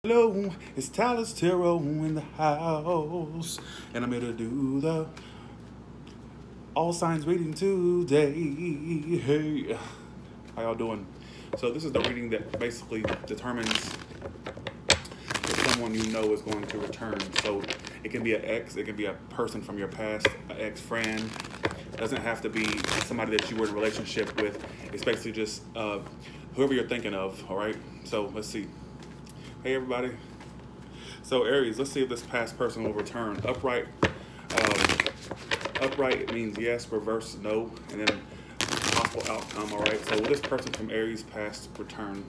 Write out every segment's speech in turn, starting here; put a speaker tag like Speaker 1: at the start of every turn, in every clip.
Speaker 1: Hello, it's Taurus Tarot in the house, and I'm here to do the all signs reading today. Hey, how y'all doing? So this is the reading that basically determines if someone you know is going to return. So it can be an ex, it can be a person from your past, an ex-friend. It doesn't have to be somebody that you were in a relationship with. It's basically just whoever you're thinking of, all right? So let's see. Hey everybody. So Aries, let's see if this past person will return. Upright, upright means yes, reverse no, and then possible outcome, all right? So will this person from Aries past return?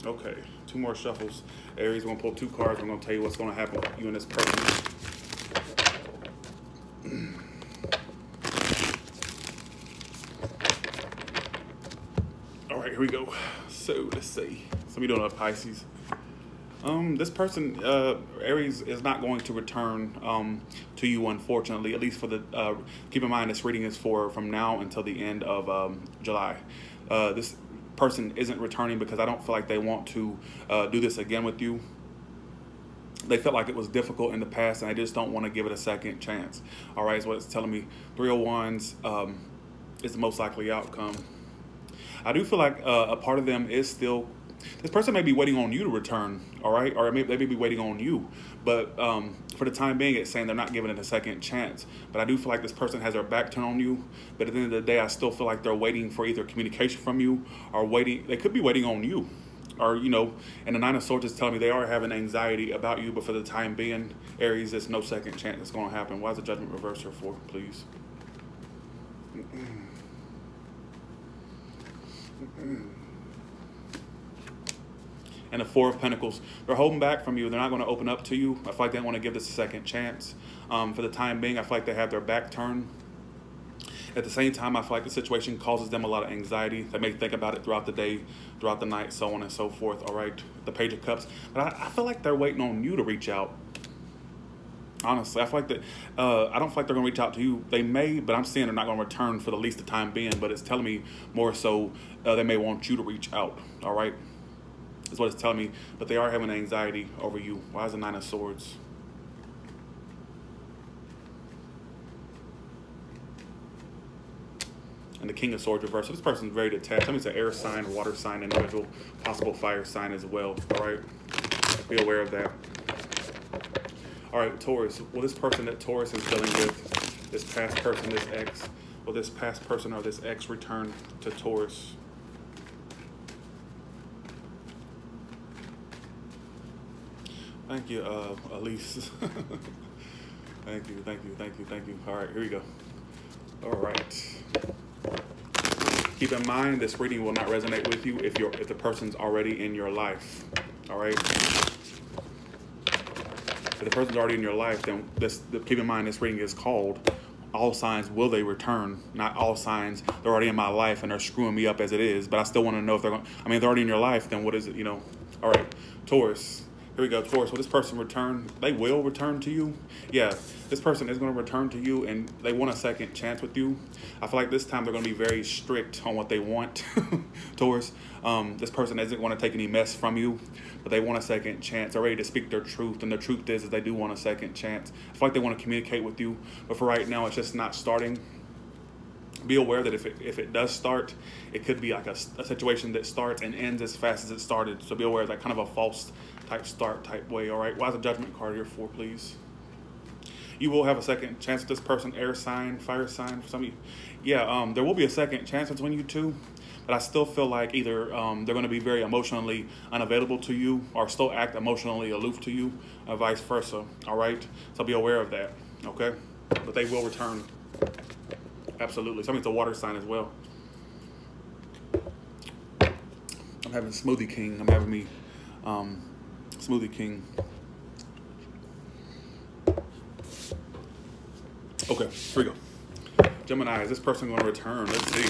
Speaker 1: Okay, 2 more shuffles. Aries, we're gonna pull 2 cards. We're gonna tell you what's gonna happen with you and this person. Here we go. So let's see. Somebody doing a Pisces. This person, Aries, is not going to return to you, unfortunately. At least for the. Keep in mind, this reading is from now until the end of July. This person isn't returning because I don't feel like they want to do this again with you. They felt like it was difficult in the past, and I just don't want to give it a second chance. All right, is what it's telling me. 3 of Wands is the most likely outcome. I do feel like a part of them is still, this person may be waiting on you to return, all right? Or they may be waiting on you. But for the time being, it's saying they're not giving it a second chance. But I do feel like this person has their back turned on you. But at the end of the day, I still feel like they're waiting for either communication from you or they could be waiting on you. Or, you know, and the 9 of Swords is telling me they are having anxiety about you. But for the time being, Aries, there's no second chance it's going to happen. Why is the Judgment reversed here for, please? And the 4 of Pentacles, they're holding back from you. They're not going to open up to you. I feel like they want to give this a second chance. For the time being, I feel like they have their back turned. At the same time, I feel like the situation causes them a lot of anxiety. They may think about it throughout the day, throughout the night, so on and so forth. All right, the Page of Cups. But I feel like they're waiting on you to reach out. Honestly, I feel like that. I don't feel like they're going to reach out to you. They may, but I'm seeing they're not going to return for the least the time being. But it's telling me more so they may want you to reach out. All right, is what it's telling me. But they are having anxiety over you. Why is the 9 of Swords? And the King of Swords reversed. So this person's very detached. That means an air sign, water sign individual, possible fire sign as well. All right, be aware of that. All right, Taurus. Will this person that Taurus is dealing with, this past person, this ex, will this past person or this ex return to Taurus? Thank you, Elise. Thank you, thank you, thank you, thank you. All right, here we go. All right. Keep in mind, this reading will not resonate with you if the person's already in your life. All right. If the person's already in your life, then keep in mind this reading is called All Signs Will They Return, not all signs they're already in my life and they're screwing me up as it is. But I still want to know if they're going. I mean, if they're already in your life, then what is it? You know. All right, Taurus. Here we go, Taurus. Will this person return? They will return to you. Yeah, this person is going to return to you, and they want a second chance with you. I feel like this time they're going to be very strict on what they want, Taurus. This person isn't going to take any mess from you, but they want a second chance. They're ready to speak their truth, and the truth is they do want a second chance. I feel like they want to communicate with you, but for right now, it's just not starting. Be aware that if it does start, it could be like a situation that starts and ends as fast as it started. So be aware of that kind of a false type start type way. All right. Why is the Judgment card here for, please? You will have a second chance with this person, air sign, fire sign for some of you. Yeah, there will be a second chance between you two, but I still feel like either they're going to be very emotionally unavailable to you or still act emotionally aloof to you, or vice versa. All right. So be aware of that. Okay. But they will return. Absolutely. Something's a water sign as well. I'm having Smoothie King. I'm having me Smoothie King. Okay, here we go. Gemini, is this person going to return? Let's see.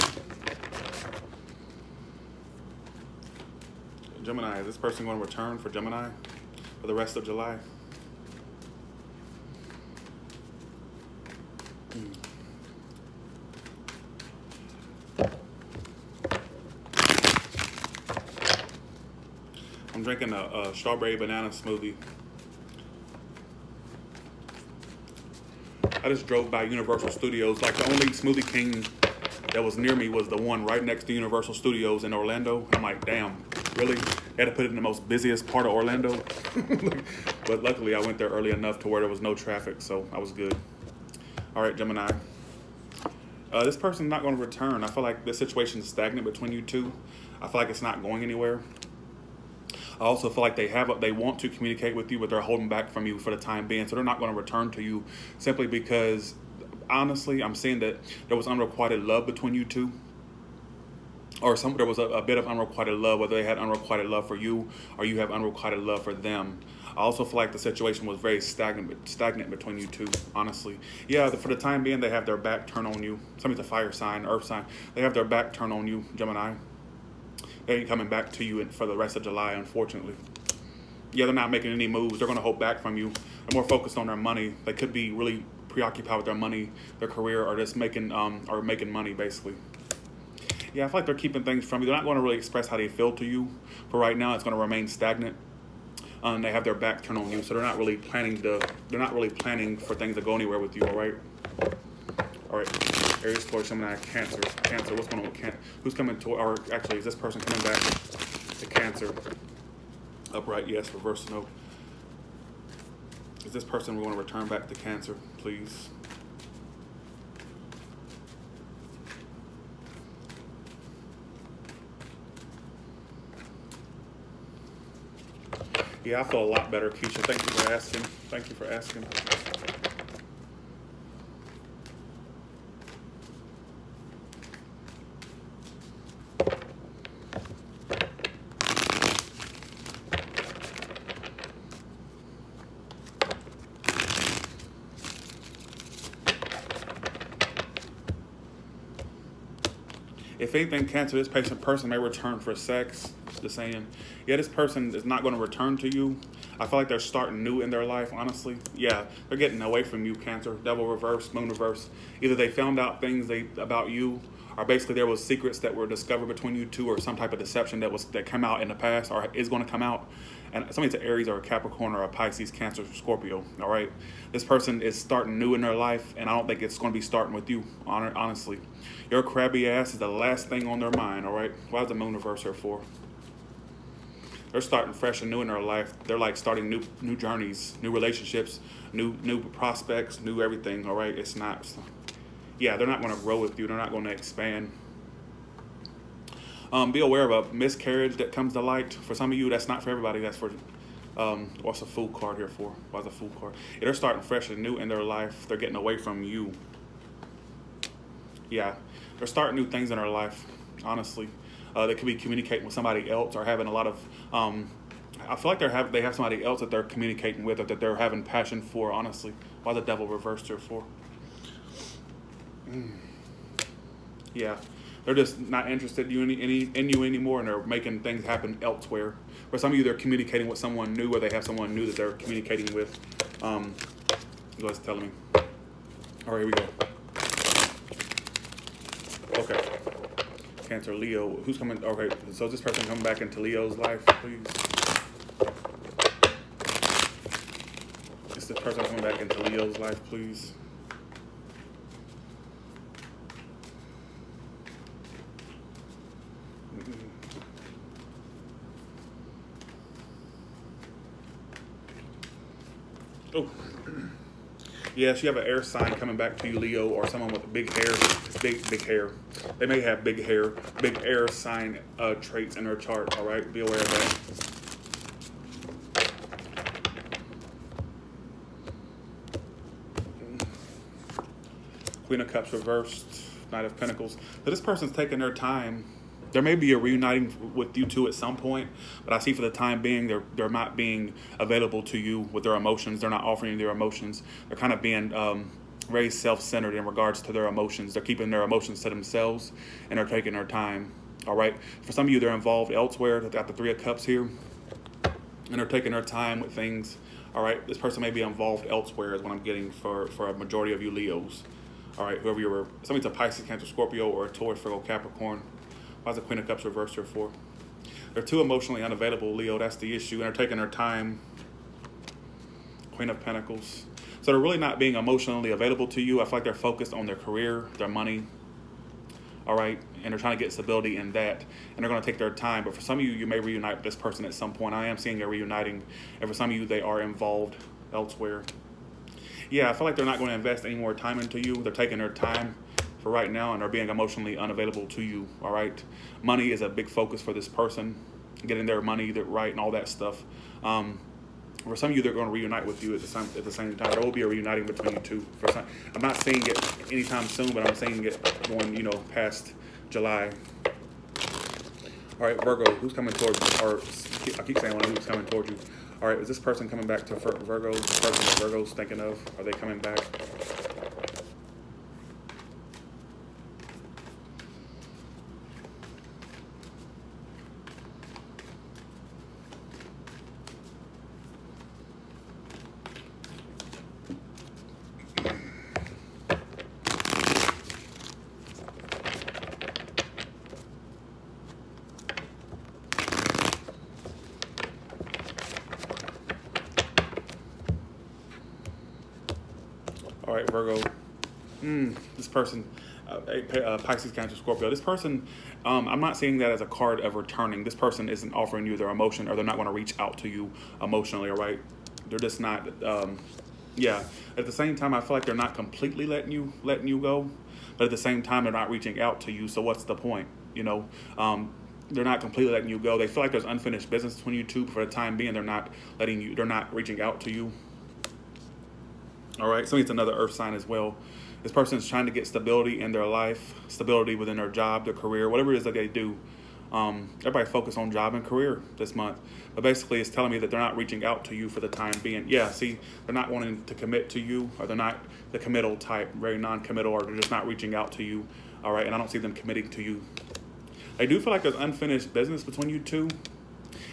Speaker 1: Gemini, is this person going to return for Gemini for the rest of July? I'm drinking a strawberry banana smoothie. I just drove by Universal Studios. Like, the only Smoothie King that was near me was the one right next to Universal Studios in Orlando. I'm like, damn, really? They had to put it in the most busiest part of Orlando. But luckily, I went there early enough to where there was no traffic, so I was good. All right, Gemini. This person's not going to return. I feel like this situation is stagnant between you two. I feel like it's not going anywhere. I also feel like they want to communicate with you, but they're holding back from you for the time being. So they're not going to return to you simply because, honestly, I'm seeing that there was unrequited love between you two. Or there was a bit of unrequited love, whether they had unrequited love for you or you have unrequited love for them. I also feel like the situation was very stagnant between you two, honestly. Yeah, for the time being, they have their back turned on you. Somebody's a fire sign, earth sign. They have their back turned on you, Gemini. They ain't coming back to you for the rest of July, unfortunately. Yeah, they're not making any moves. They're going to hold back from you. They're more focused on their money. They could be really preoccupied with their money, their career, or just making money, basically. Yeah, I feel like they're keeping things from you. They're not going to really express how they feel to you. For right now, it's going to remain stagnant. They have their back turned on you, so they're not really planning for things to go anywhere with you. All right. All right. Aries, Taurus, Gemini, Cancer. Cancer. What's going on with Cancer? Who's coming to? Or actually, is this person coming back to Cancer? Upright, yes. Reverse, no. Is this person we want to return back to Cancer, please? Yeah, I feel a lot better, Keisha. Thank you for asking. Thank you for asking. If anything, Cancer, this person may return for sex. Just saying. Yeah, this person is not going to return to you. I feel like they're starting new in their life, honestly. Yeah, they're getting away from you, Cancer. Devil reverse, moon reverse. Either they found out things about you, or basically there was secrets that were discovered between you two, or some type of deception that came out in the past or is going to come out. And somebody's an Aries or a Capricorn or a Pisces, Cancer, Scorpio, all right? This person is starting new in their life, and I don't think it's going to be starting with you, honestly. Your crabby ass is the last thing on their mind, all right? Why is the moon reverse here for? They're starting fresh and new in their life. They're like starting new journeys, new relationships, new prospects, new everything, all right? It's not, yeah, they're not going to grow with you. They're not going to expand. Be aware of a miscarriage that comes to light. For some of you, that's not for everybody. That's for, what's a Fool card here for? Why's a Fool card? Yeah, they're starting fresh and new in their life. They're getting away from you. Yeah, they're starting new things in their life, honestly. They could be communicating with somebody else or having a lot of, I feel like they have somebody else that they're communicating with or that they're having passion for, honestly. Why the devil reversed here for? Yeah, they're just not interested in you anymore, and they're making things happen elsewhere. For some of you, they're communicating with someone new, or they have someone new that they're communicating with. You guys telling me. All right, here we go. Okay. Cancer, Leo. Who's coming? Okay, so is this person coming back into Leo's life, please? Is this person coming back into Leo's life, please? Oh. Yes, you have an air sign coming back to you, Leo, or someone with big hair. Big hair. They may have big hair, big air sign traits in their chart, all right? Be aware of that. Queen of Cups reversed, Knight of Pentacles. So this person's taking their time. There may be a reuniting with you two at some point, but I see for the time being, they're not being available to you with their emotions. They're not offering you their emotions. They're kind of being very self-centered in regards to their emotions. They're keeping their emotions to themselves, and they're taking their time, all right? For some of you, they're involved elsewhere. They've got the Three of Cups here, and they're taking their time with things, all right? This person may be involved elsewhere is what I'm getting for a majority of you Leos, all right? Whoever you were, somebody's a Pisces, Cancer, Scorpio, or a Taurus, Virgo, Capricorn. Why is the Queen of Cups reversed here for? They're too emotionally unavailable, Leo. That's the issue. And they're taking their time. Queen of Pentacles. So they're really not being emotionally available to you. I feel like they're focused on their career, their money. All right. And they're trying to get stability in that. And they're going to take their time. But for some of you, you may reunite with this person at some point. I am seeing they're reuniting. And for some of you, they are involved elsewhere. Yeah, I feel like they're not going to invest any more time into you. They're taking their time for right now, and they're being emotionally unavailable to you. All right. Money is a big focus for this person. Getting their money right and all that stuff. For some of you, they're going to reunite with you at the same time. There will be a reuniting between you two. I'm not saying it anytime soon, but I'm saying it going, you know, past July. All right, Virgo, who's coming towards you? Or I keep saying who's coming towards you. All right, is this person coming back to Virgo? The person that Virgo's thinking of, are they coming back? All right, Virgo. This person, Pisces, Cancer, Scorpio. This person, I'm not seeing that as a card of returning. This person isn't offering you their emotion, or they're not going to reach out to you emotionally. All right, they're just not. Yeah. At the same time, I feel like they're not completely letting you go, but at the same time, they're not reaching out to you. So what's the point? You know, they're not completely letting you go. They feel like there's unfinished business between you two. But for the time being, they're not reaching out to you. All right, so it's another earth sign as well. This person is trying to get stability in their life, stability within their job, their career, whatever it is that they do. Everybody focus on job and career this month. But basically, it's telling me that they're not reaching out to you for the time being. Yeah, see, they're not wanting to commit to you, or they're not the committal type, very non-committal, or they're just not reaching out to you. All right, and I don't see them committing to you. I do feel like there's unfinished business between you two.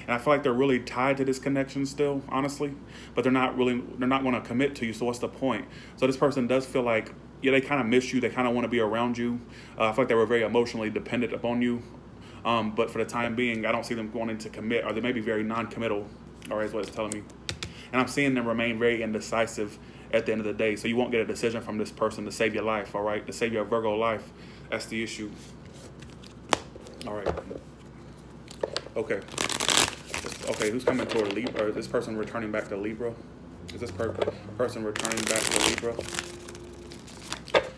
Speaker 1: And I feel like they're really tied to this connection still, honestly. But they're not going to commit to you, so what's the point? So this person does feel like, yeah, they kind of miss you. They kind of want to be around you. I feel like they were very emotionally dependent upon you. But for the time being, I don't see them wanting to commit, or they may be very non-committal, all right, is what it's telling me. And I'm seeing them remain very indecisive at the end of the day. So you won't get a decision from this person to save your life, all right? To save your Virgo life. That's the issue. All right. Okay. Okay, who's coming toward Libra? Is this person returning back to Libra? Is this person returning back to Libra?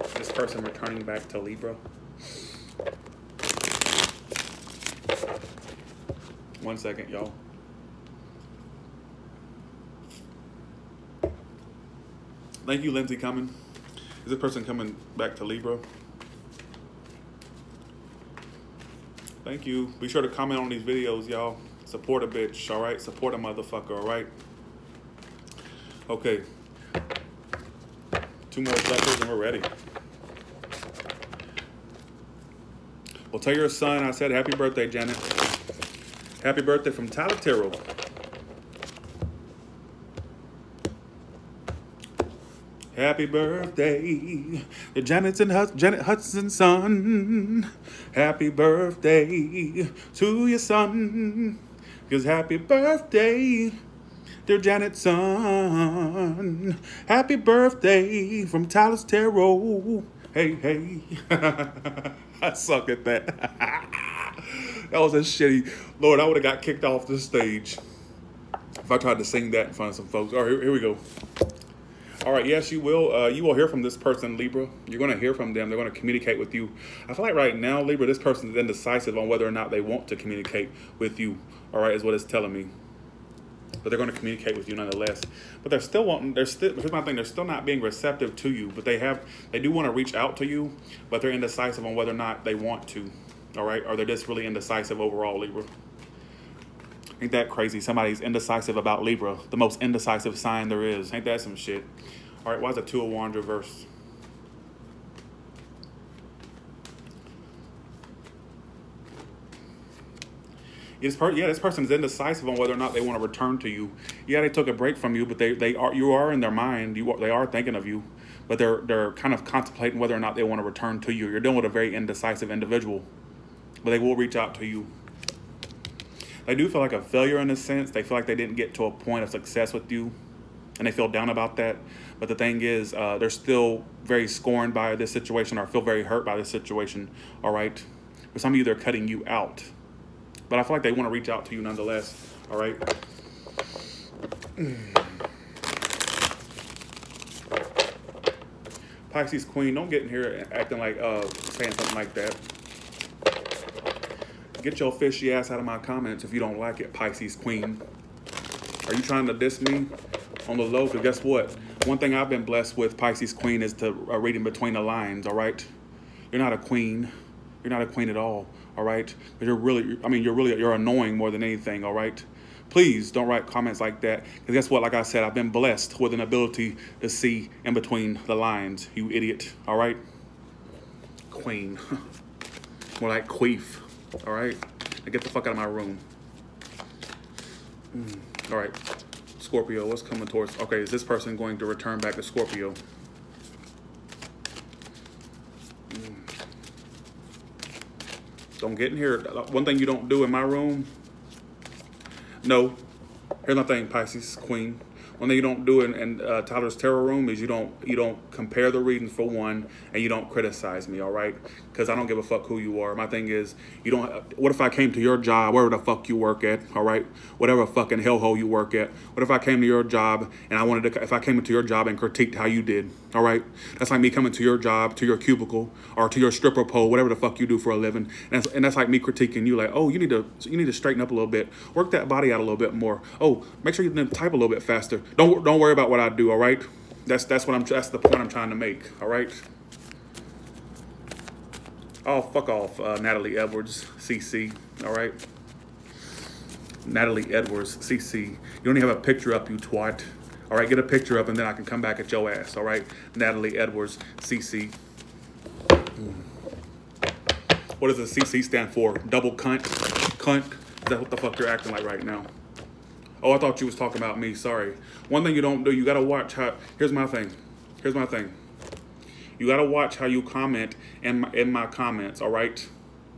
Speaker 1: Is this person returning back to Libra? 1 second, y'all. Thank you, Lindsay, coming. Is this person coming back to Libra? Thank you. Be sure to comment on these videos, y'all. Support a bitch, all right? Support a motherfucker, all right? Okay. 2 more suckers and we're ready. Well, tell your son I said happy birthday, Janet. Happy birthday from Tyler Terrell. Happy birthday to Janet Hudson's son. Happy birthday to your son. Because happy birthday, dear Janet's son. Happy birthday from Tyler's Tarot. Hey, hey. I suck at that. That was a shitty. Lord, I would have got kicked off the stage if I tried to sing that in front of some folks. All right, here we go. All right, yes, you will. You will hear from this person, Libra. You're going to hear from them. They're going to communicate with you. I feel like right now, Libra, this person is indecisive on whether or not they want to communicate with you. All right, is what it's telling me. But they're going to communicate with you nonetheless. But they're still wanting. Here's my thing. They're still not being receptive to you. But they do want to reach out to you. But they're indecisive on whether or not they want to. All right, or they're just really indecisive overall, Libra. Ain't that crazy? Somebody's indecisive about Libra, the most indecisive sign there is. Ain't that some shit? All right, why is a 2 of Wands reversed? This person is indecisive on whether or not they want to return to you. Yeah, they took a break from you, but you are in their mind. They are thinking of you, but they're kind of contemplating whether or not they want to return to you. You're dealing with a very indecisive individual, but they will reach out to you. They do feel like a failure in a sense. They feel like they didn't get to a point of success with you, and they feel down about that. But the thing is, they're still very scorned by this situation, or feel very hurt by this situation, all right? For some of you, they're cutting you out. But I feel like they want to reach out to you nonetheless, all right? Pisces Queen, don't get in here acting like, saying something like that. Get your fishy ass out of my comments if you don't like it, Pisces Queen. Are you trying to diss me on the low? Because guess what? One thing I've been blessed with, Pisces Queen, is to reading between the lines, all right? You're not a queen. You're not a queen at all, all right? Because you're really, I mean, you're annoying more than anything, all right? Please don't write comments like that. Because guess what? Like I said, I've been blessed with an ability to see in between the lines, you idiot, all right? Queen. More like queef, all right? Now get the fuck out of my room. All right. Scorpio, what's coming towards? Okay, is this person going to return back to Scorpio? Don't get in here. One thing you don't do in my room. No. Here's my thing, Pisces Queen. One thing you don't do in Tyler's tarot room is you don't compare the readings for one, and you don't criticize me, all right? Because I don't give a fuck who you are. My thing is, you don't. What if I came to your job, wherever the fuck you work at, all right? Whatever fucking hellhole you work at. What if I came to your job and I wanted to? If I came into your job and critiqued how you did, all right? That's like me coming to your job, to your cubicle, or to your stripper pole, whatever the fuck you do for a living, and that's like me critiquing you, like, oh, you need to straighten up a little bit, work that body out a little bit more. Oh, make sure you type a little bit faster. Don't worry about what I do, all right? That's the point I'm trying to make, all right? Oh, fuck off, Natalie Edwards, CC, all right? Natalie Edwards, CC. You don't even have a picture up, you twat. All right, get a picture up, and then I can come back at your ass, all right? Natalie Edwards, CC. What does the CC stand for? Double cunt? Cunt? Is that what the fuck you're acting like right now? Oh, I thought you was talking about me. Sorry. One thing you don't do, you got to watch how... Here's my thing. Here's my thing. You got to watch how you comment in my comments, all right?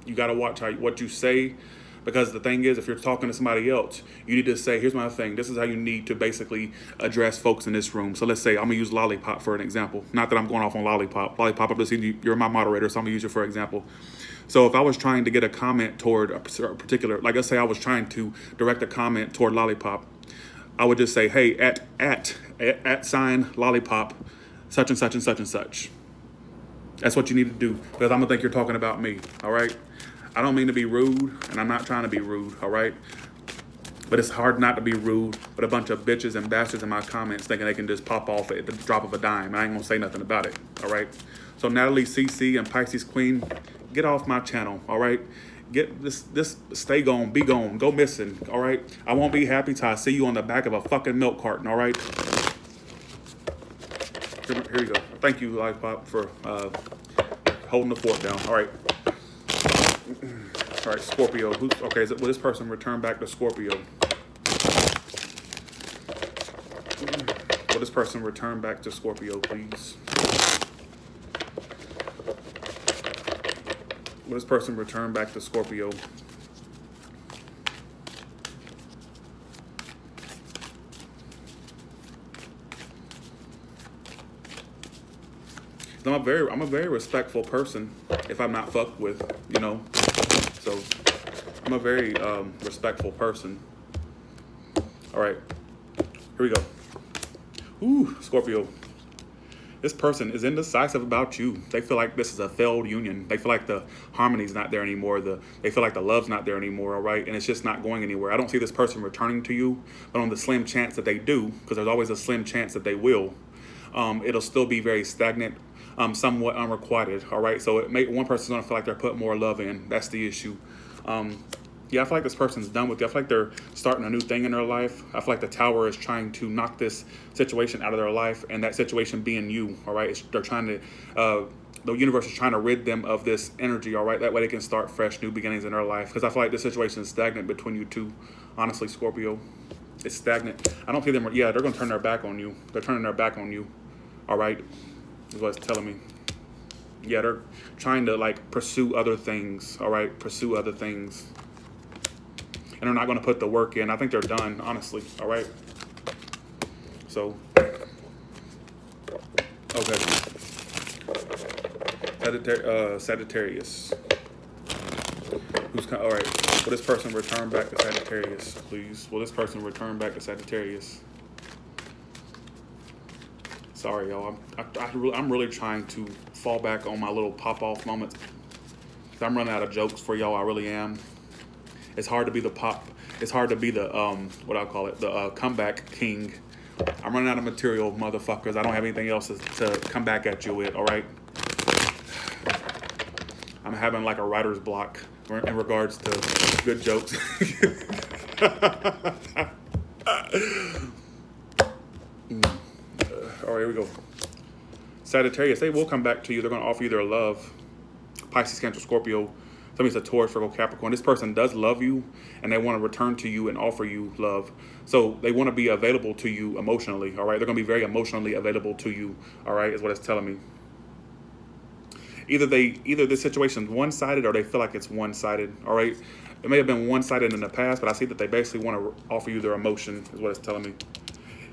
Speaker 1: You got to watch what you say, because the thing is, if you're talking to somebody else, you need to say, here's my thing. This is how you need to basically address folks in this room. So let's say I'm going to use Lollipop for an example. Not that I'm going off on Lollipop. Lollipop, I'm just saying you're my moderator, so I'm going to use you for example. So if I was trying to get a comment toward a particular, like let's say I was trying to direct a comment toward Lollipop, I would just say, hey, at sign Lollipop, such and such and such and such. That's what you need to do, because I'm gonna think you're talking about me, all right? I don't mean to be rude, and I'm not trying to be rude, all right? But it's hard not to be rude with a bunch of bitches and bastards in my comments thinking they can just pop off at the drop of a dime. I ain't gonna say nothing about it, all right? So Natalie CC and Pisces Queen, get off my channel, all right? Get this, stay gone, be gone, go missing, all right? I won't be happy till I see you on the back of a fucking milk carton, all right? Here you go. Thank you, Lollipop, for holding the fort down, all right? All right, Scorpio. Okay, will this person return back to Scorpio? Will this person return back to Scorpio, please? Will this person return back to Scorpio? I'm a very respectful person if I'm not fucked with, you know. So I'm a very respectful person. All right, here we go. Ooh, Scorpio. This person is indecisive about you. They feel like this is a failed union. They feel like the harmony's not there anymore. They feel like the love's not there anymore, all right? And it's just not going anywhere. I don't see this person returning to you, but on the slim chance that they do, because there's always a slim chance that they will, it'll still be very stagnant, somewhat unrequited, all right? So one person's gonna feel like they're putting more love in. That's the issue. Yeah, I feel like this person's done with you. I feel like they're starting a new thing in their life. I feel like the Tower is trying to knock this situation out of their life, and that situation being you, all right? They're trying to, the universe is trying to rid them of this energy, all right? That way they can start fresh, new beginnings in their life. Because I feel like this situation is stagnant between you two, honestly, Scorpio. It's stagnant. I don't see them, yeah, they're going to turn their back on you. They're turning their back on you, all right? Is what it's telling me. Yeah, they're trying to, like, pursue other things, all right? Pursue other things. and they're not going to put the work in. I think they're done, honestly. All right. So, okay. Sagittarius. All right. Will this person return back to Sagittarius, please? Will this person return back to Sagittarius? Sorry, y'all. I'm really trying to fall back on my little pop-off moments. I'm running out of jokes for y'all. I really am. It's hard to be the It's hard to be the what I call it, the comeback king. I'm running out of material, motherfuckers. I don't have anything else to come back at you with. All right. I'm having like a writer's block in regards to good jokes. All right, here we go. Sagittarius, they will come back to you. They're going to offer you their love. Pisces, Cancer, Scorpio. Somebody's a Taurus, Virgo, Capricorn. This person does love you, and they want to return to you and offer you love. So they want to be available to you emotionally, all right? They're going to be very emotionally available to you, all right, is what it's telling me. Either this situation's one-sided or they feel like it's one-sided, all right? It may have been one-sided in the past, but I see that they basically want to offer you their emotion, is what it's telling me.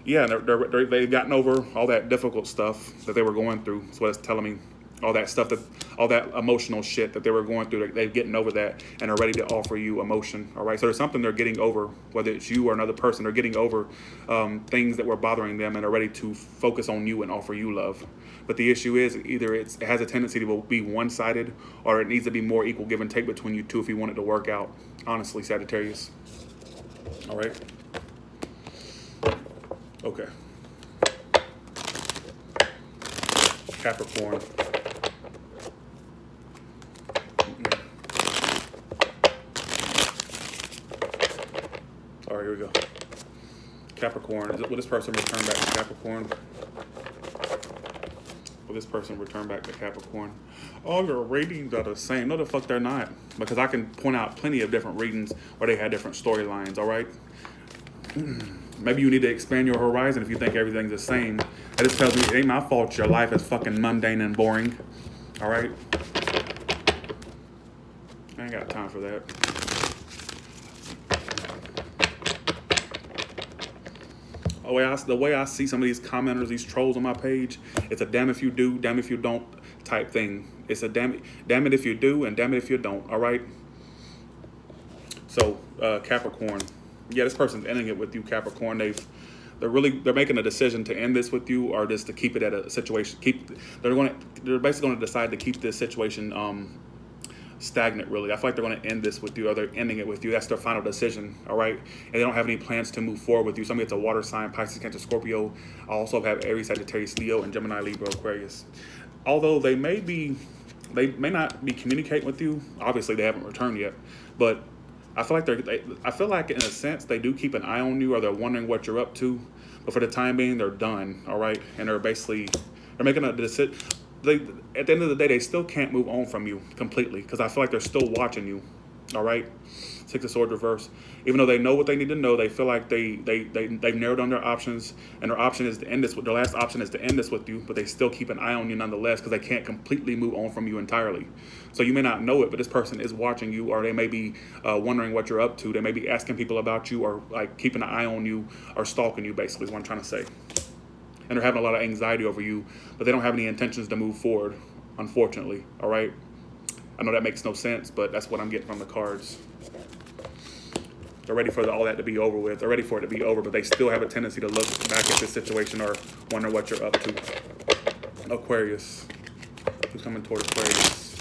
Speaker 1: Yeah, they've gotten over all that difficult stuff that they were going through, is what it's telling me. All that stuff, all that emotional shit that they were going through, they're getting over that and are ready to offer you emotion, all right? So there's something they're getting over, whether it's you or another person. They're getting over things that were bothering them and are ready to focus on you and offer you love. But the issue is either it has a tendency to be one-sided or it needs to be more equal give and take between you two if you want it to work out, honestly, Sagittarius. All right? Okay. Capricorn. All right, here we go. Capricorn. Will this person return back to Capricorn? Will this person return back to Capricorn? All your ratings are the same. No, the fuck they're not. Because I can point out plenty of different readings where they had different storylines, all right? Maybe you need to expand your horizon if you think everything's the same. That just tells me it ain't my fault your life is fucking mundane and boring, all right? I ain't got time for that. The way I see some of these commenters, these trolls on my page, it's a damn if you do, damn if you don't type thing. It's a damn it if you do and damn it if you don't, all right? So, Capricorn. Yeah, this person's ending it with you, Capricorn. They're making a decision to end this with you or just to keep it at a situation. They're basically going to decide to keep this situation stagnant, really. I feel like they're going to end this with you or they're ending it with you. That's their final decision, all right? And they don't have any plans to move forward with you. Somebody that's a water sign, Pisces, Cancer, Scorpio. I also have Aries, Sagittarius, Leo, and Gemini, Libra, Aquarius. Although they may not be communicating with you. Obviously, they haven't returned yet. But I feel like in a sense, they do keep an eye on you or they're wondering what you're up to. But for the time being, they're done, all right? And they're making a decision. At the end of the day, they still can't move on from you completely because I feel like they're still watching you, all right? Six of Swords reverse. Even though they know what they need to know, they feel like they've narrowed down their options, and their option is to end this. Their last option is to end this with you, but they still keep an eye on you nonetheless because they can't completely move on from you entirely. So you may not know it, but this person is watching you, or they may be wondering what you're up to. They may be asking people about you, or like keeping an eye on you, or stalking you. Basically, is what I'm trying to say. And they're having a lot of anxiety over you, but they don't have any intentions to move forward, unfortunately, all right? I know that makes no sense, but that's what I'm getting from the cards. They're ready for all that to be over with. They're ready for it to be over, but they still have a tendency to look back at this situation or wonder what you're up to. Aquarius. Who's coming toward Aquarius?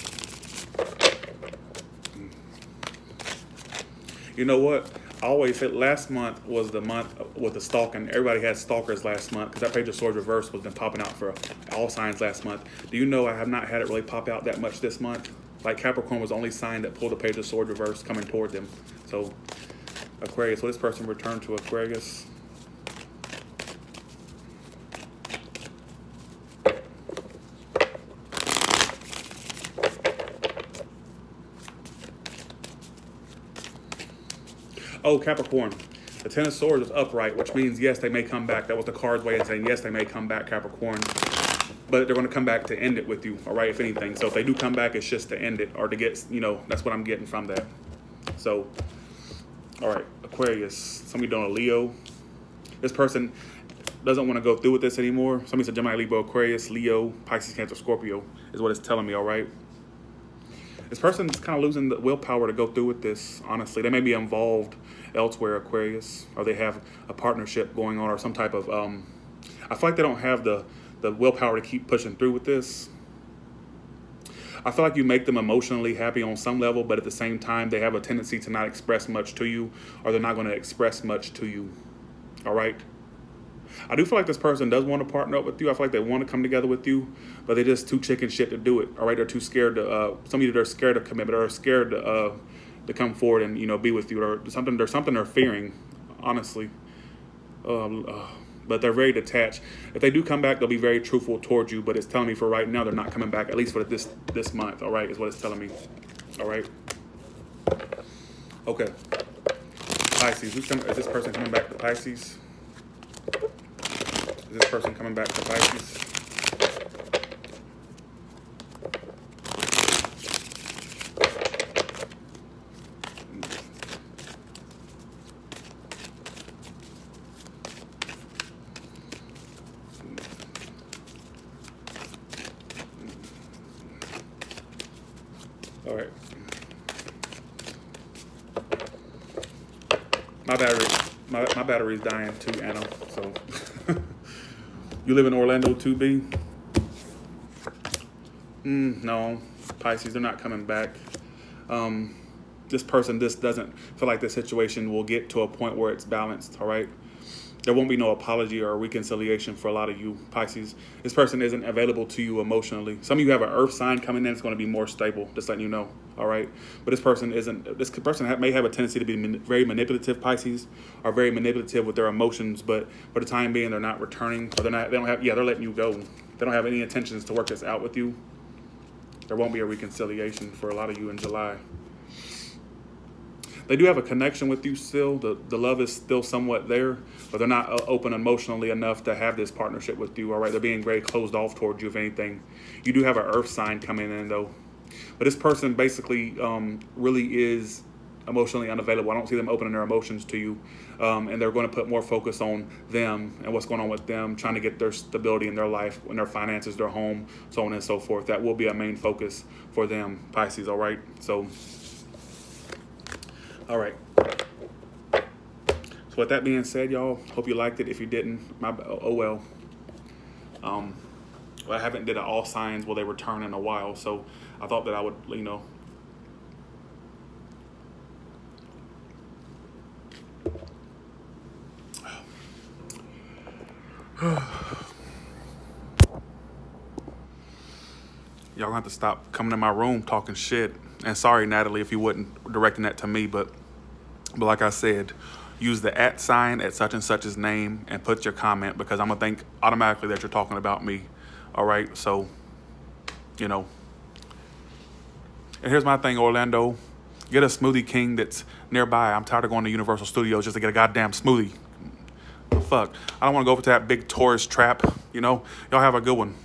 Speaker 1: You know what? I always said last month was the month with the stalking. Everybody had stalkers last month because that Page of Swords reverse was been popping out for all signs last month. Do you know I have not had it really pop out that much this month? Like Capricorn was the only sign that pulled the Page of Swords reverse coming toward them. So Aquarius, will this person return to Aquarius? Oh, Capricorn. The Ten of Swords is upright, which means, yes, they may come back. That was the card's way of saying, yes, they may come back, Capricorn. But they're going to come back to end it with you, all right, if anything. So if they do come back, it's just to end it or to get, that's what I'm getting from that. So All right, Aquarius. Somebody doing a Leo. This person doesn't want to go through with this anymore. Somebody said Gemini, Libra, Aquarius, Leo, Pisces, Cancer, Scorpio is what it's telling me, all right? This person's kind of losing the willpower to go through with this, honestly. They may be involved elsewhere, Aquarius, or they have a partnership going on or some type of, I feel like they don't have the willpower to keep pushing through with this. I feel like you make them emotionally happy on some level, but at the same time, they have a tendency to not express much to you, or they're not going to express much to you, all right? I do feel like this person does want to partner up with you. I feel like they want to come together with you, but they're just too chicken shit to do it. All right, they're too scared to. Some of you, they're scared of commitment, or scared to come forward and, you know, be with you, or something. There's something they're fearing, honestly. But they're very detached. If they do come back, they'll be very truthful towards you. But it's telling me for right now they're not coming back, at least for this month. All right, is what it's telling me. All right. Okay. Pisces. Is this person coming back to Pisces? Is this person coming back to Pisces? All right. My battery's dying too, Anna. So you live in Orlando 2B? No, Pisces, they're not coming back. This person, this doesn't feel like this situation will get to a point where it's balanced, all right? There won't be no apology or reconciliation for a lot of you, Pisces. This person isn't available to you emotionally. Some of you have an earth sign coming in. It's going to be more stable, just letting you know, all right? But this person isn't. This person may have a tendency to be very manipulative, Pisces, or very manipulative with their emotions, but for the time being, they're not returning, or they're letting you go. They don't have any intentions to work this out with you. There won't be a reconciliation for a lot of you in July. They do have a connection with you still. The love is still somewhat there, but they're not open emotionally enough to have this partnership with you, all right? They're being very closed off towards you, if anything. You do have an earth sign coming in, though. But this person basically really is emotionally unavailable. I don't see them opening their emotions to you. And they're going to put more focus on them and what's going on with them, trying to get their stability in their life, in their finances, their home, so on and so forth. That will be a main focus for them, Pisces, all right? So, all right. So with that being said, y'all, hope you liked it. If you didn't, oh well. I haven't did an all signs will they return in a while, so I thought that I would, you know. Y'all gonna have to stop coming in my room talking shit. And sorry, Natalie, if you wouldn't directing that to me, but like I said, use the @ sign at such and such's name and put your comment, because I'm gonna think automatically that you're talking about me. All right, so, you know. And here's my thing, Orlando. Get a Smoothie King that's nearby. I'm tired of going to Universal Studios just to get a goddamn smoothie. The fuck? I don't want to go over to that big tourist trap, you know? Y'all have a good one.